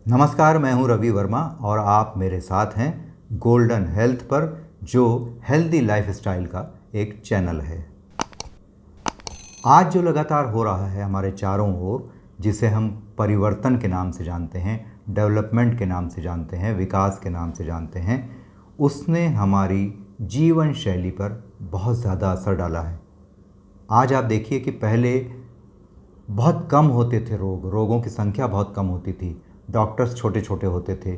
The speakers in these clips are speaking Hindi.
नमस्कार, मैं हूं रवि वर्मा और आप मेरे साथ हैं गोल्डन हेल्थ पर, जो हेल्दी लाइफस्टाइल का एक चैनल है। आज जो लगातार हो रहा है हमारे चारों ओर, जिसे हम परिवर्तन के नाम से जानते हैं, डेवलपमेंट के नाम से जानते हैं, विकास के नाम से जानते हैं, उसने हमारी जीवन शैली पर बहुत ज़्यादा असर डाला है। आज आप देखिए कि पहले बहुत कम होते थे रोगों की संख्या बहुत कम होती थी, डॉक्टर्स छोटे छोटे होते थे,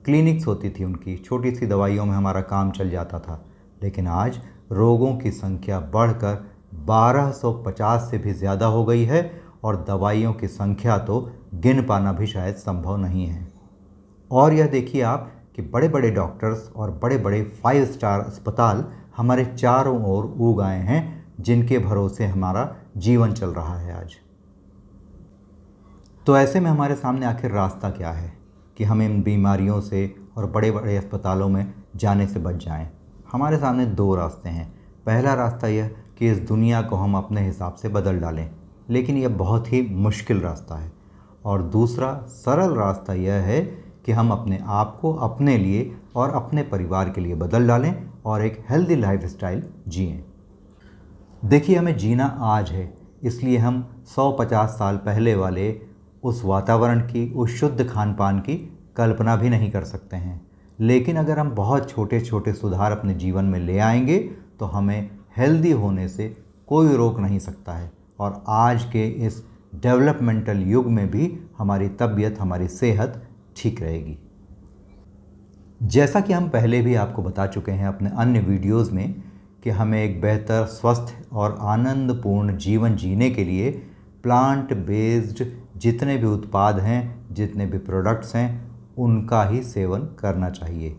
क्लिनिक्स होती थी, उनकी छोटी सी दवाइयों में हमारा काम चल जाता था। लेकिन आज रोगों की संख्या बढ़कर 1250 से भी ज़्यादा हो गई है और दवाइयों की संख्या तो गिन पाना भी शायद संभव नहीं है। और यह देखिए आप कि बड़े बड़े डॉक्टर्स और बड़े बड़े 5 स्टार अस्पताल हमारे चारों ओर उग आए हैं, जिनके भरोसे हमारा जीवन चल रहा है आज। तो ऐसे में हमारे सामने आखिर रास्ता क्या है कि हम इन बीमारियों से और बड़े बड़े अस्पतालों में जाने से बच जाएं। हमारे सामने 2 रास्ते हैं। पहला रास्ता यह कि इस दुनिया को हम अपने हिसाब से बदल डालें, लेकिन यह बहुत ही मुश्किल रास्ता है। और दूसरा सरल रास्ता यह है कि हम अपने आप को अपने लिए और अपने परिवार के लिए बदल डालें और एक हेल्दी लाइफस्टाइल जिएं। देखिए, हमें जीना आज है, इसलिए हम 150 साल पहले वाले उस वातावरण की, उस शुद्ध खान पान की कल्पना भी नहीं कर सकते हैं। लेकिन अगर हम बहुत छोटे छोटे सुधार अपने जीवन में ले आएंगे तो हमें हेल्दी होने से कोई रोक नहीं सकता है। और आज के इस डेवलपमेंटल युग में भी हमारी तबीयत, हमारी सेहत ठीक रहेगी। जैसा कि हम पहले भी आपको बता चुके हैं अपने अन्य वीडियोज़ में कि हमें एक बेहतर, स्वस्थ और आनंदपूर्ण जीवन जीने के लिए प्लांट बेस्ड जितने भी उत्पाद हैं, जितने भी प्रोडक्ट्स हैं, उनका ही सेवन करना चाहिए।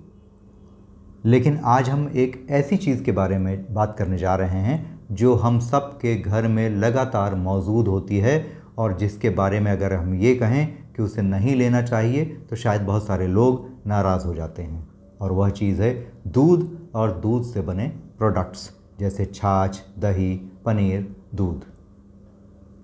लेकिन आज हम एक ऐसी चीज़ के बारे में बात करने जा रहे हैं जो हम सब के घर में लगातार मौजूद होती है और जिसके बारे में अगर हम ये कहें कि उसे नहीं लेना चाहिए तो शायद बहुत सारे लोग नाराज़ हो जाते हैं। और वह चीज़ है दूध और दूध से बने प्रोडक्ट्स, जैसे छाछ, दही, पनीर, दूध।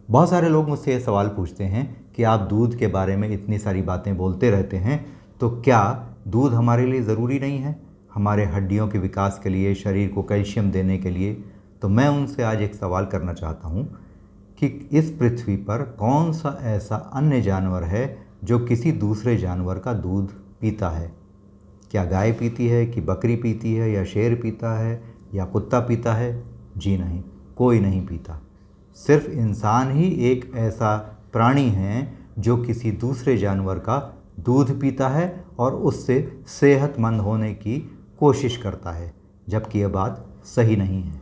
बहुत सारे लोग मुझसे ये सवाल पूछते हैं कि आप दूध के बारे में इतनी सारी बातें बोलते रहते हैं, तो क्या दूध हमारे लिए ज़रूरी नहीं है, हमारे हड्डियों के विकास के लिए, शरीर को कैल्शियम देने के लिए? तो मैं उनसे आज एक सवाल करना चाहता हूँ कि इस पृथ्वी पर कौन सा ऐसा अन्य जानवर है जो किसी दूसरे जानवर का दूध पीता है? क्या गाय पीती है, कि बकरी पीती है, या शेर पीता है, या कुत्ता पीता है? जी नहीं, कोई नहीं पीता। सिर्फ इंसान ही एक ऐसा प्राणी है जो किसी दूसरे जानवर का दूध पीता है और उससे सेहतमंद होने की कोशिश करता है, जबकि यह बात सही नहीं है।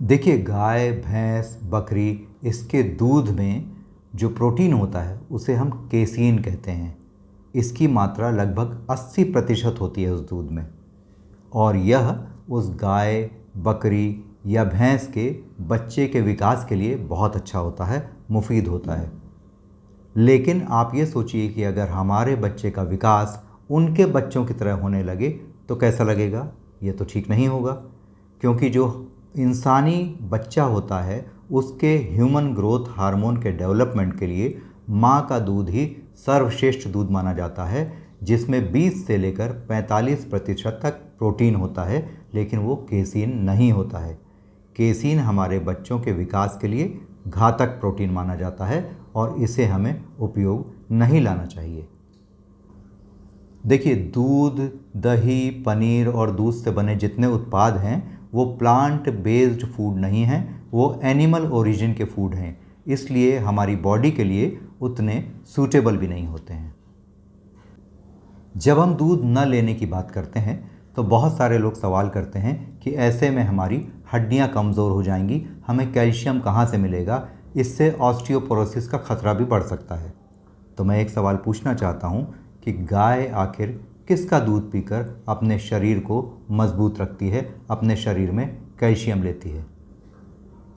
देखिए, गाय, भैंस, बकरी, इसके दूध में जो प्रोटीन होता है उसे हम केसीन कहते हैं। इसकी मात्रा लगभग 80% होती है उस दूध में, और यह उस गाय, बकरी या भैंस के बच्चे के विकास के लिए बहुत अच्छा होता है, मुफीद होता है। लेकिन आप ये सोचिए कि अगर हमारे बच्चे का विकास उनके बच्चों की तरह होने लगे तो कैसा लगेगा? ये तो ठीक नहीं होगा, क्योंकि जो इंसानी बच्चा होता है उसके ह्यूमन ग्रोथ हार्मोन के डेवलपमेंट के लिए माँ का दूध ही सर्वश्रेष्ठ दूध माना जाता है, जिसमें 20 से लेकर 45% तक प्रोटीन होता है, लेकिन वो केसीन नहीं होता है। केसीन हमारे बच्चों के विकास के लिए घातक प्रोटीन माना जाता है और इसे हमें उपयोग नहीं लाना चाहिए। देखिए, दूध, दही, पनीर और दूध से बने जितने उत्पाद हैं वो प्लांट बेस्ड फूड नहीं हैं, वो एनिमल ओरिजिन के फूड हैं, इसलिए हमारी बॉडी के लिए उतने सूटेबल भी नहीं होते हैं। जब हम दूध न लेने की बात करते हैं तो बहुत सारे लोग सवाल करते हैं कि ऐसे में हमारी हड्डियां कमज़ोर हो जाएंगी, हमें कैल्शियम कहाँ से मिलेगा, इससे ऑस्टियोपोरोसिस का खतरा भी बढ़ सकता है। तो मैं एक सवाल पूछना चाहता हूँ कि गाय आखिर किसका दूध पीकर अपने शरीर को मजबूत रखती है, अपने शरीर में कैल्शियम लेती है?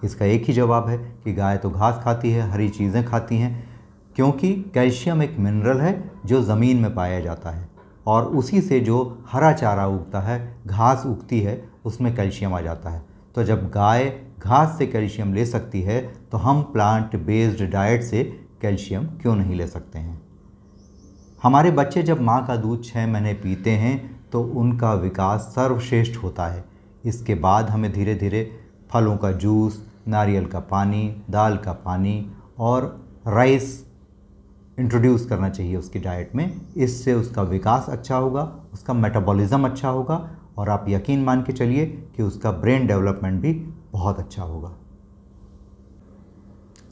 इसका एक ही जवाब है कि गाय तो घास खाती है, हरी चीज़ें खाती हैं, क्योंकि कैल्शियम एक मिनरल है जो ज़मीन में पाया जाता है और उसी से जो हरा चारा उगता है, घास उगती है, उसमें कैल्शियम आ जाता है। तो जब गाय घास से कैल्शियम ले सकती है तो हम प्लांट बेस्ड डाइट से कैल्शियम क्यों नहीं ले सकते हैं। हमारे बच्चे जब माँ का दूध 6 महीने पीते हैं तो उनका विकास सर्वश्रेष्ठ होता है। इसके बाद हमें धीरे धीरे फलों का जूस, नारियल का पानी, दाल का पानी और राइस इंट्रोड्यूस करना चाहिए उसकी डाइट में। इससे उसका विकास अच्छा होगा, उसका मेटाबॉलिज्म अच्छा होगा और आप यकीन मान के चलिए कि उसका ब्रेन डेवलपमेंट भी बहुत अच्छा होगा।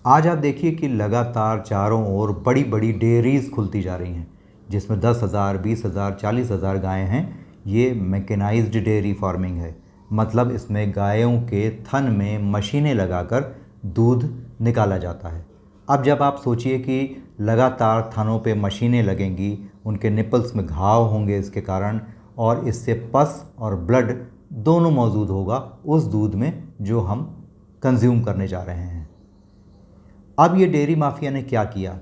आज आप देखिए कि लगातार चारों ओर बड़ी बड़ी डेयरीज़ खुलती जा रही हैं जिसमें 10,000, 20,000, 40,000 गायें हैं। ये मैकेनाइज्ड डेयरी फार्मिंग है, मतलब इसमें गायों के थन में मशीनें लगाकर दूध निकाला जाता है। अब जब आप सोचिए कि लगातार थनों पे मशीनें लगेंगी, उनके निपल्स में घाव होंगे इसके कारण, और इससे पस और ब्लड दोनों मौजूद होगा उस दूध में जो हम कंज्यूम करने जा रहे हैं। अब ये डेयरी माफिया ने क्या किया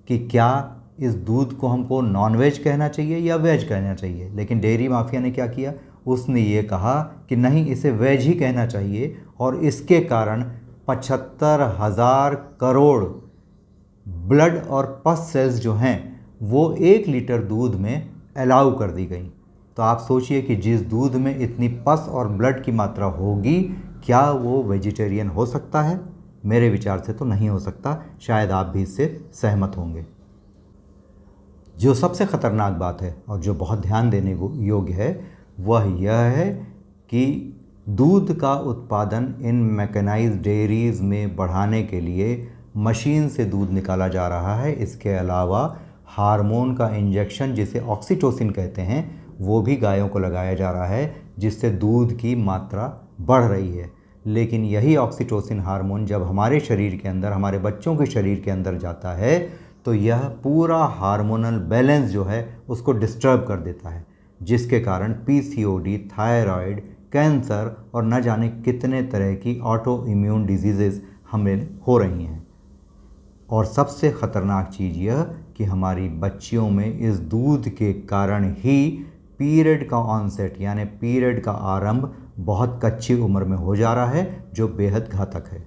कि क्या इस दूध को हमको नॉनवेज कहना चाहिए या वेज कहना चाहिए, लेकिन डेयरी माफिया ने क्या किया, उसने ये कहा कि नहीं, इसे वेज ही कहना चाहिए और इसके कारण 75,000 करोड़ ब्लड और पस सेल्स जो हैं वो 1 लीटर दूध में अलाउ कर दी गई। तो आप सोचिए कि जिस दूध में इतनी पस और ब्लड की मात्रा होगी, क्या वो वेजिटेरियन हो सकता है? मेरे विचार से तो नहीं हो सकता। शायद आप भी इससे सहमत होंगे। जो सबसे ख़तरनाक बात है और जो बहुत ध्यान देने योग्य है वह यह है कि दूध का उत्पादन इन मैकेनाइज्ड डेयरीज़ में बढ़ाने के लिए मशीन से दूध निकाला जा रहा है। इसके अलावा हार्मोन का इंजेक्शन, जिसे ऑक्सीटोसिन कहते हैं, वो भी गायों को लगाया जा रहा है जिससे दूध की मात्रा बढ़ रही है। लेकिन यही ऑक्सीटोसिन हार्मोन जब हमारे शरीर के अंदर, हमारे बच्चों के शरीर के अंदर जाता है तो यह पूरा हार्मोनल बैलेंस जो है उसको डिस्टर्ब कर देता है, जिसके कारण पीसीओडी, थायराइड, कैंसर और न जाने कितने तरह की ऑटो इम्यून डिजीज़ेज़ हमें हो रही हैं। और सबसे ख़तरनाक चीज़ यह कि हमारी बच्चियों में इस दूध के कारण ही पीरियड का ऑनसेट यानी पीरियड का आरंभ बहुत कच्ची उम्र में हो जा रहा है, जो बेहद घातक है।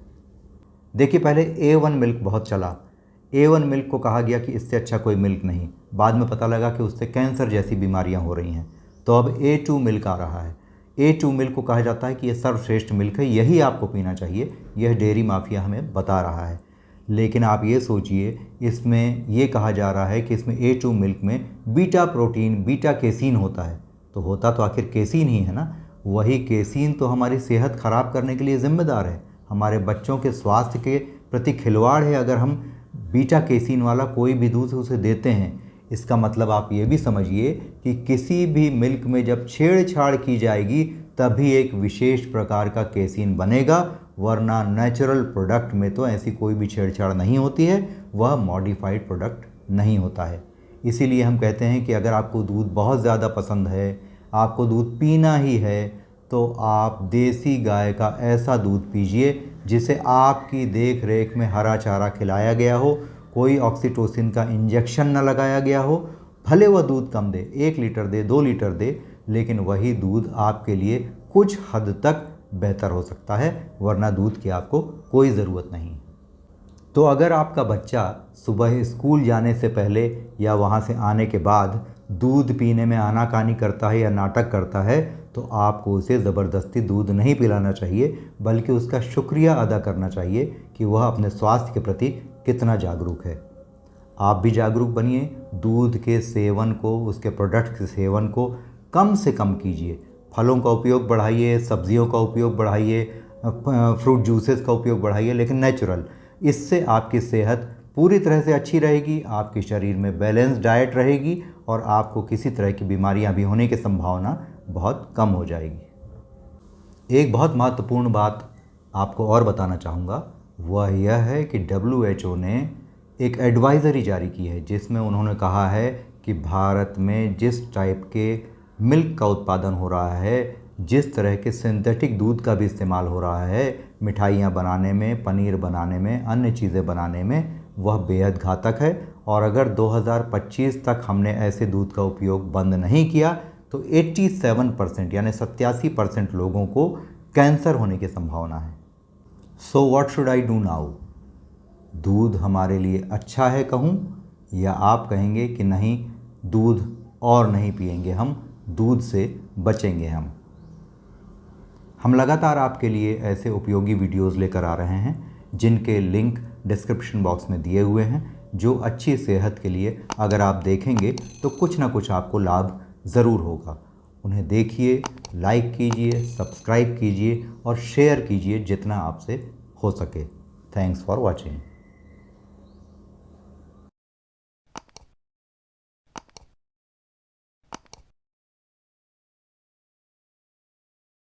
देखिए, पहले A1 मिल्क बहुत चला। A1 मिल्क को कहा गया कि इससे अच्छा कोई मिल्क नहीं। बाद में पता लगा कि उससे कैंसर जैसी बीमारियां हो रही हैं। तो अब A2 मिल्क आ रहा है। A2 मिल्क को कहा जाता है कि यह सर्वश्रेष्ठ मिल्क है, यही आपको पीना चाहिए। यह डेयरी माफिया हमें बता रहा है। लेकिन आप ये सोचिए, इसमें ये कहा जा रहा है कि इसमें A2 मिल्क में बीटा प्रोटीन, बीटा केसीन होता है। तो होता तो आखिर केसीन ही है ना। वही केसीन तो हमारी सेहत ख़राब करने के लिए ज़िम्मेदार है, हमारे बच्चों के स्वास्थ्य के प्रति खिलवाड़ है। अगर हम बीटा केसीन वाला कोई भी दूध उसे देते हैं, इसका मतलब आप ये भी समझिए कि किसी भी मिल्क में जब छेड़छाड़ की जाएगी तभी एक विशेष प्रकार का केसीन बनेगा, वरना नेचुरल प्रोडक्ट में तो ऐसी कोई भी छेड़छाड़ नहीं होती है, वह मॉडिफाइड प्रोडक्ट नहीं होता है। इसीलिए हम कहते हैं कि अगर आपको दूध बहुत ज़्यादा पसंद है, आपको दूध पीना ही है, तो आप देसी गाय का ऐसा दूध पीजिए जिसे आपकी देख रेख में हरा चारा खिलाया गया हो, कोई ऑक्सीटोसिन का इंजेक्शन न लगाया गया हो। भले वह दूध कम दे, 1 लीटर दे, 2 लीटर दे, लेकिन वही दूध आपके लिए कुछ हद तक बेहतर हो सकता है, वरना दूध की आपको कोई ज़रूरत नहीं। तो अगर आपका बच्चा सुबह स्कूल जाने से पहले या वहाँ से आने के बाद दूध पीने में आनाकानी करता है या नाटक करता है, तो आपको उसे ज़बरदस्ती दूध नहीं पिलाना चाहिए, बल्कि उसका शुक्रिया अदा करना चाहिए कि वह अपने स्वास्थ्य के प्रति कितना जागरूक है। आप भी जागरूक बनिए, दूध के सेवन को, उसके प्रोडक्ट के सेवन को कम से कम कीजिए। फलों का उपयोग बढ़ाइए, सब्जियों का उपयोग बढ़ाइए, फ्रूट जूसेस का उपयोग बढ़ाइए, लेकिन नेचुरल। इससे आपकी सेहत पूरी तरह से अच्छी रहेगी, आपके शरीर में बैलेंस डाइट रहेगी और आपको किसी तरह की बीमारियां भी होने की संभावना बहुत कम हो जाएगी। एक बहुत महत्वपूर्ण बात आपको और बताना चाहूँगा, वह यह है कि WHO ने एक एडवाइज़री जारी की है जिसमें उन्होंने कहा है कि भारत में जिस टाइप के मिल्क का उत्पादन हो रहा है, जिस तरह के सिंथेटिक दूध का भी इस्तेमाल हो रहा है मिठाइयाँ बनाने में, पनीर बनाने में, अन्य चीज़ें बनाने में, वह बेहद घातक है। और अगर 2025 तक हमने ऐसे दूध का उपयोग बंद नहीं किया तो 87% यानी 87% लोगों को कैंसर होने की संभावना है। So what should I do now? दूध हमारे लिए अच्छा है कहूँ, या आप कहेंगे कि नहीं दूध और नहीं पिएंगे, हम दूध से बचेंगे। हम लगातार आपके लिए ऐसे उपयोगी वीडियोस लेकर आ रहे हैं जिनके लिंक डिस्क्रिप्शन बॉक्स में दिए हुए हैं, जो अच्छी सेहत के लिए अगर आप देखेंगे तो कुछ ना कुछ आपको लाभ ज़रूर होगा। उन्हें देखिए, लाइक कीजिए, सब्सक्राइब कीजिए और शेयर कीजिए जितना आपसे हो सके। Thanks for watching.